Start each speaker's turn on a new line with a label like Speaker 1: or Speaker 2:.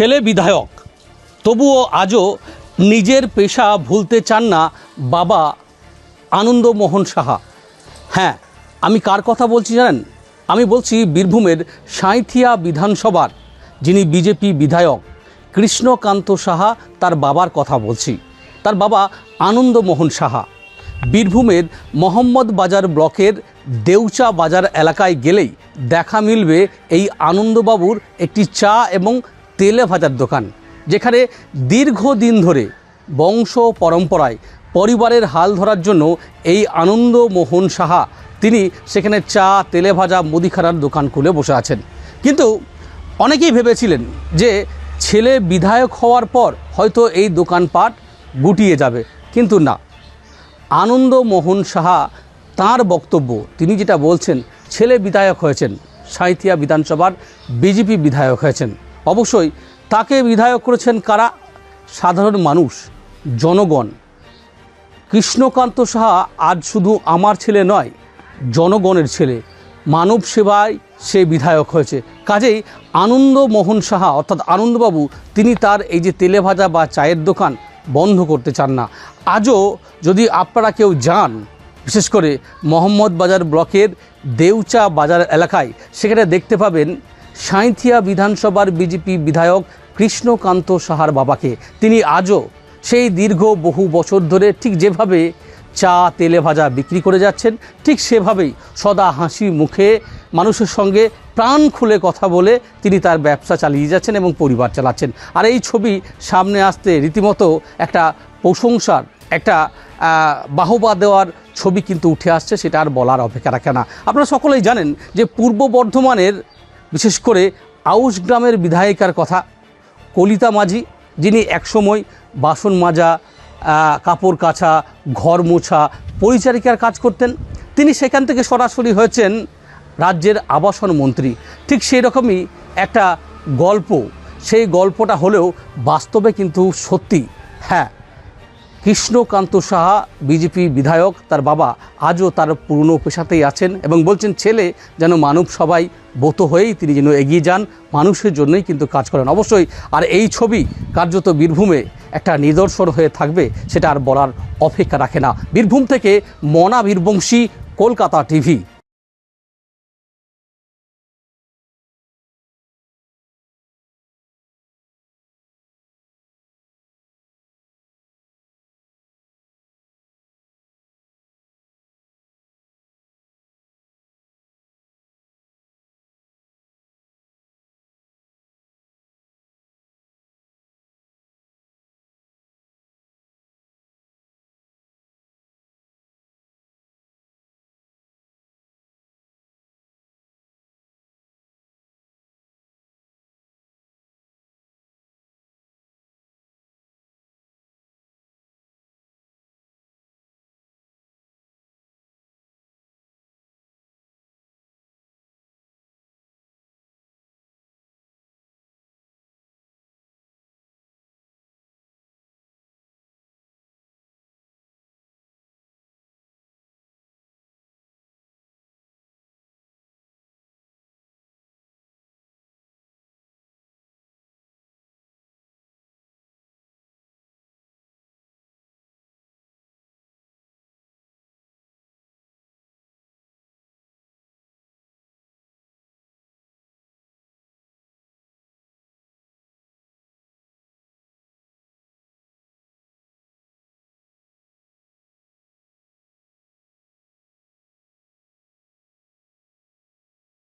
Speaker 1: ছেলে বিধায়ক, তবুও আজও নিজের পেশা ভুলতে চান না বাবা আনন্দমোহন সাহা। হ্যাঁ, আমি কার কথা বলছি জানেন? আমি বলছি বীরভূমের সাঁইথিয়া বিধানসভার যিনি বিজেপি বিধায়ক কৃষ্ণকান্ত সাহা, তার বাবার কথা বলছি। তার বাবা আনন্দমোহন সাহা বীরভূমের মোহাম্মদ বাজার ব্লকের দেউচা বাজার এলাকায় গেলেই দেখা মিলবে এই আনন্দবাবুর একটি চা এবং তেলে ভাজার দোকান, যেখানে দীর্ঘদিন ধরে বংশ পরম্পরায় পরিবারের হাল ধরার জন্য এই আনন্দমোহন সাহা তিনি সেখানে চা তেলে ভাজা মুদিখানার দোকান খুলে বসে আছেন। কিন্তু অনেকেই ভেবেছিলেন যে ছেলে বিধায়ক হওয়ার পর হয়তো এই দোকানপাট গুটিয়ে যাবে, কিন্তু না। আনন্দমোহন সাহা তাঁর বক্তব্য, তিনি যেটা বলছেন, ছেলে বিধায়ক হয়েছেন, সাঁইথিয়া বিধানসভার বিজেপি বিধায়ক হয়েছেন। অবশ্যই তাকে বিধায়ক করেছেন কারা? সাধারণ মানুষ, জনগণ। কৃষ্ণকান্ত সাহা আজ শুধু আমার ছেলে নয়, জনগণের ছেলে। মানব সেবায় সে বিধায়ক হয়েছে। কাজেই আনন্দমোহন সাহা অর্থাৎ আনন্দবাবু তিনি তার এই যে তেলে ভাজা বা চায়ের দোকান বন্ধ করতে চান না। আজও যদি আপনারা কেউ যান, বিশেষ করে মোহাম্মদ বাজার ব্লকের দেউচা বাজার এলাকায়, সেখানে দেখতে পাবেন সাঁইথিয়া বিধানসভার বিজেপি বিধায়ক কৃষ্ণকান্ত সাহার বাবাকে। তিনি আজও সেই দীর্ঘ বহু বছর ধরে ঠিক যেভাবে চা তেলে ভাজা বিক্রি করে যাচ্ছেন, ঠিক সেভাবেই সদা হাসি মুখে মানুষের সঙ্গে প্রাণ খুলে কথা বলে তিনি তার ব্যবসা চালিয়ে যাচ্ছেন এবং পরিবার চালাচ্ছেন। আর এই ছবি সামনে আসতে রীতিমতো একটা প্রশংসার, একটা বাহবা দেওয়ার ছবি কিন্তু উঠে আসছে, সেটা আর বলার অপেক্ষা রাখে না। আপনারা সকলেই জানেন যে পূর্ব বর্ধমানের বিশেষ করে আউশ গ্রামের বিধায়িকার কথা, কলিতা মাঝি, যিনি একসময় বাসন মাজা, কাপড় কাচা, ঘর মোছা, পরিচারিকার কাজ করতেন। তিনি সেখান থেকে সরাসরি হয়েছেন রাজ্যের আবাসন মন্ত্রী। ঠিক সেই রকমই একটা গল্প, সেই গল্পটা হলেও বাস্তবে কিন্তু সত্যি। হ্যাঁ, কৃষ্ণকান্ত সাহা বিজেপি বিধায়ক, তার বাবা আজও তার পুরনো পেশাতেই আছেন এবং বলছেন ছেলে যেন মানব সবাই ব্রত হয়েই তিনি যেন এগিয়ে যান, মানুষের জন্যই কিন্তু কাজ করেন। অবশ্যই আর এই ছবি কার্যত বীরভূমে একটা নিদর্শন হয়ে থাকবে, সেটা আর বলার অপেক্ষা রাখে না। বীরভূম থেকে মনা বীরবংশী, কলকাতা টিভি।